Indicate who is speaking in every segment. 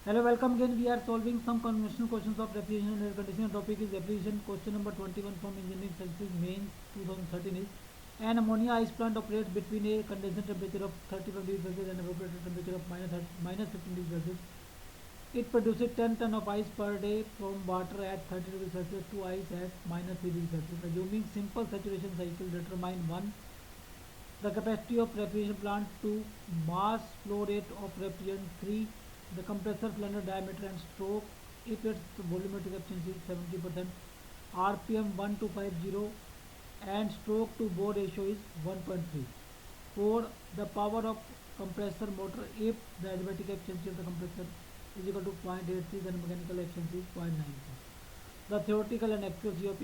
Speaker 1: Hello, welcome again. We are solving some conventional questions of refrigeration and air conditioning. Topic is refrigeration. Question number 21 from Engineering Sciences Main 2013 is an ammonia ice plant operates between a condensate temperature of 35 degrees Celsius and evaporator temperature of minus 15 degrees Celsius. It produces 10 ton of ice per day from water at 30 degrees Celsius to ice at minus 3 degrees Celsius. Assuming simple saturation cycle, determine 1. The capacity of refrigeration plant, 2. Mass flow rate of refrigerant, 3. The compressor cylinder diameter and stroke if its volumetric efficiency is 70%, RPM 1250 and stroke to bore ratio is 1.3. 4. The power of compressor motor if the adiabatic efficiency of the compressor is equal to 0.83 then mechanical efficiency is 0.94. The theoretical and actual COP.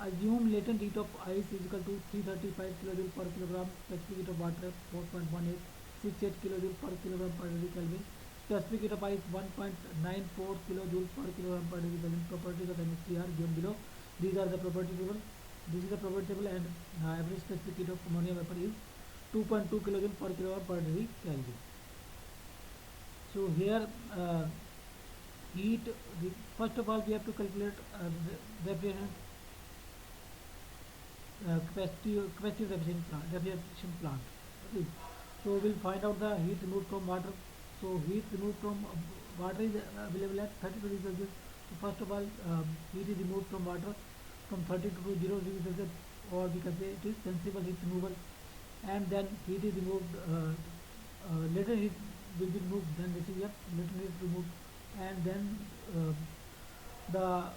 Speaker 1: Assume latent heat of ice is equal to 335 kJ per kilogram, specific heat of water 4.1868 kJ per kilogram per degree Kelvin, specific heat of ice 1.94 kJ per kilogram per degree Kelvin. Properties of NH3 are given below. These are the property table. This is the property table, and average specific heat of ammonia vapor is 2.2 kJ per kilogram per degree Kelvin. So here heat, first of all we have to calculate refrigeration capacity refrigeration plant. Okay. So we'll find out the heat removed from water. So heat removed from water is available at 30 degrees Celsius. So first of all, heat is removed from water from 30 to 0 degrees Celsius, or we can say it is sensible heat removal. And then heat is removed. Later heat will be removed. Then this is your later heat removed, and then the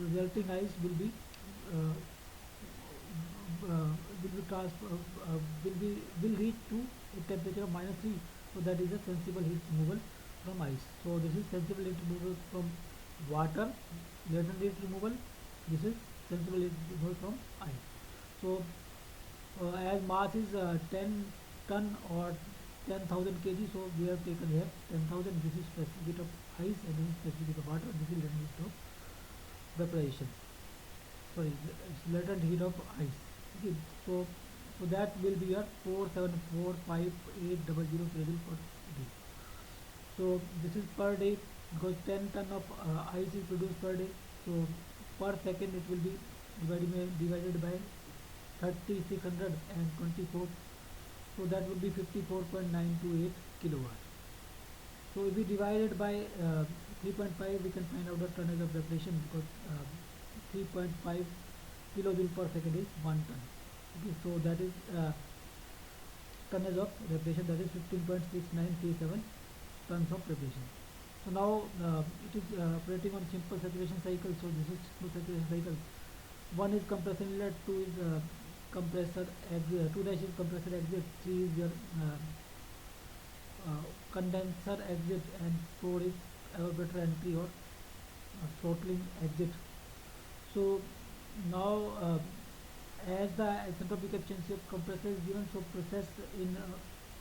Speaker 1: resulting ice will be uh, will reach to a temperature of minus 3. So that is a sensible heat removal from ice. So this is sensible heat removal from water, latent heat removal. This is sensible heat removal from ice. So as mass is 10 ton or 10,000 kg, so we have taken here 10,000. This is specific heat of ice and this is specific heat of water. This is latent heat of vaporization. Sorry, it's latent heat of ice. Okay, so that will be your 4745800 kJ per day. So this is per day because 10 ton of ice is produced per day. So per second it will be divided by 3624. So that would be 54.928 kilowatt. So if we divide it by 3.5, we can find out the tonnage of evaporation, because 3.5 kilojoule per second is 1 ton. Okay, so that is tonnage of evaporation, that is 15.6937 tons of evaporation. So now it is operating on simple saturation cycle. So this is simple saturation cycle. 1 is compressor inlet, 2 is compressor exit, 2 dash is compressor exit, 3 is your condenser exit, and 4 is evaporator entry or throttling exit. So now as the isentropic efficiency of compressor is given, so process in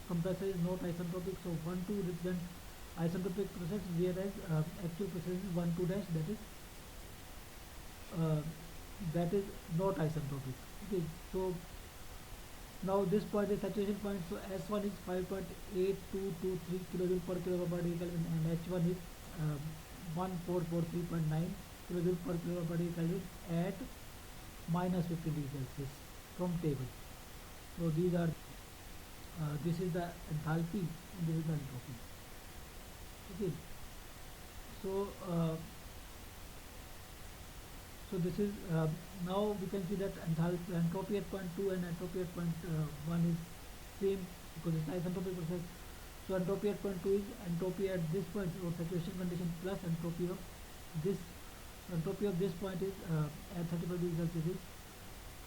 Speaker 1: compressor is not isentropic. So 1 2 represent isentropic process, whereas actual process is 1 2 dash, that is not isentropic. Okay, so now this point is saturation point. So S1 is 5.8223 kilojoule per kilogram per degree Kelvin, and H1 is 1443.9 kilojoule per kilogram per degree Kelvin at minus 50 degrees Celsius from table. So these are this is the enthalpy and this is the entropy. Okay, so so this is now we can see that entropy at point 2 and entropy at point 1 is same, because it's isentropic process. So entropy at point 2 is entropy at this point or saturation condition plus entropy of this. Entropy of this point is at 35 degrees Celsius is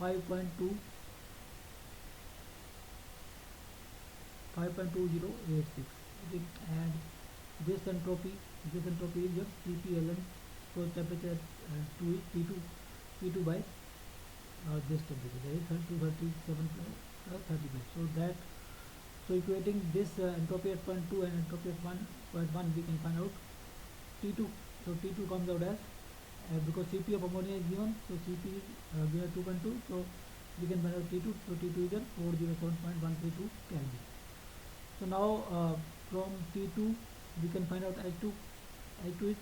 Speaker 1: 5.2086. Okay, and this entropy is your Cp ln, so temperature at T2 by this temperature, that is 237 plus 35. So equating this entropy at point 2 and entropy at point 1, we can find out T2. So T2 comes out as because Cp of ammonia is given, so Cp is given 2.2, so we can find out T2. So T2 is 407.132 Kelvin. So now from T2 we can find out H2. H2 is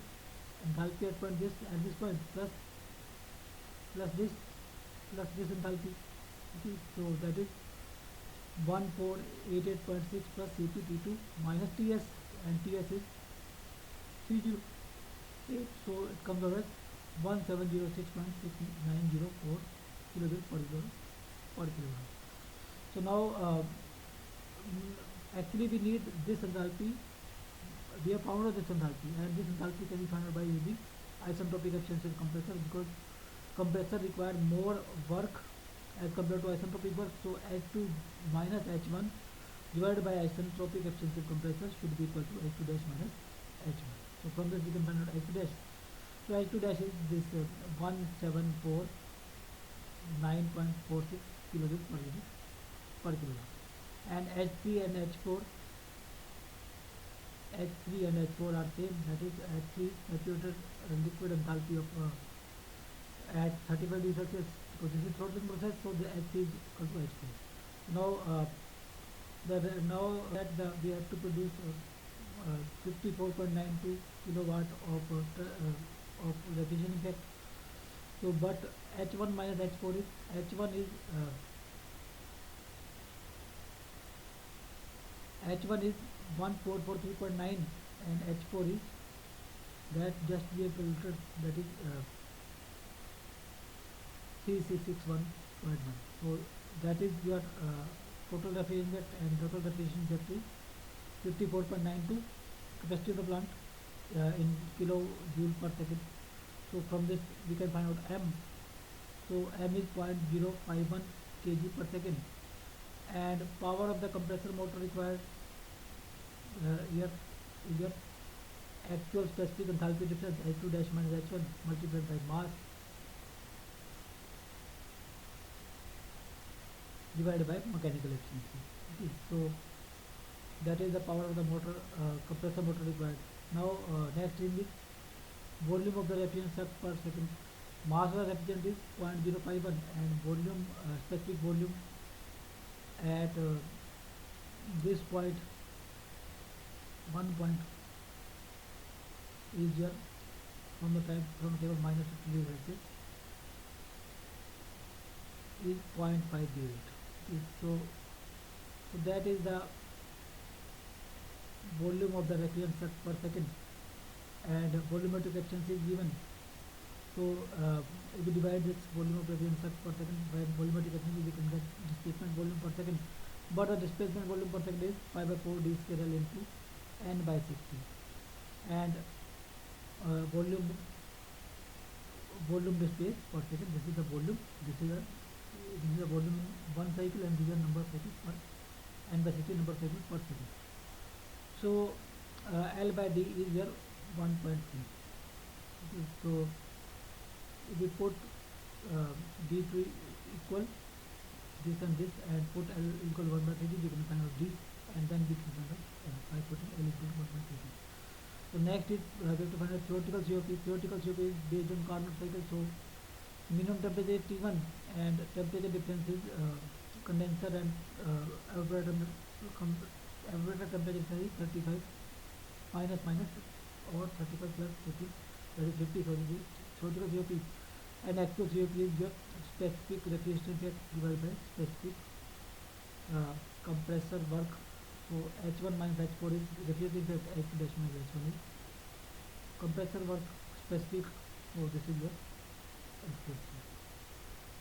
Speaker 1: enthalpy at point this at this point plus this enthalpy. Okay, so that is 1488.6 plus Cp T2 minus Ts, and Ts is 308, so it comes out as 1706.6904 kilojoules per kilogram. So now actually we need this enthalpy. We have found out this enthalpy, and this enthalpy can be found out by using isentropic efficiency compressor, because compressor require more work as compared to isentropic work. So H2 minus H1 divided by isentropic efficiency compressor should be equal to H2 dash minus H1. So from this we can find out H2 dash. So H2 dash is this 1749.46 kilojoules per unit per kilogram, and H3 and H4 are same. That is H3 saturated liquid enthalpy of at 35 degrees Celsius, because this is throttling process, so the H3 is equal to H4. Now we have to produce 54.92 kilowatt of refrigeration effect. So but H1 minus H4 is H1 is 1443.9, and H4 is that just we have filtered, that is 3661.1. So that is your total refrigeration effect, and total refrigeration effect is 54.92. Capacity of the plant in kilojoule per second. So from this we can find out M. So M is 0.051 kg per second, and power of the compressor motor required here is your actual specific enthalpy difference H2 dash minus H1 multiplied by mass divided by mechanical efficiency. Okay, so that is the power of the motor compressor motor required. Now next thing is volume of the refrigerant sucked per second. Mass of the refrigerant is 0.051, and volume specific volume at this point, 1 point is your from the table minus 50 degrees Celsius is 0.508. Okay, so that is the volume of the refrigerant sucked per second, and volumetric efficiency is given. So if we divide this volume of refrigerant sucked per second by volumetric efficiency, we can get displacement volume per second, but the displacement volume per second is 5 by 4 d square L into n by 60, and volume displaced per second, this is the volume, this is the volume in one cycle, and these are number of cycles per n by 60 number of cycles per second. So L by D is your 1.3. Okay, so if we put D3 equal this and this, and put L equal 1 by 3D, we can find out D, and then we can find out by putting L equal 1 by 3D. So next is we have to find out theoretical COP. Theoretical COP is based on Carnot cycle. So minimum temperature is T1, and temperature difference is condenser and evaporator temperature is 35 minus or 35 plus 50, that is 50. So this is theoretical COP, and actual COP is your specific refrigeration effect divided by specific compressor work. So H1 minus H4 is refrigeration effect, H2 dash minus H1 is compressor work specific. So this is your expression.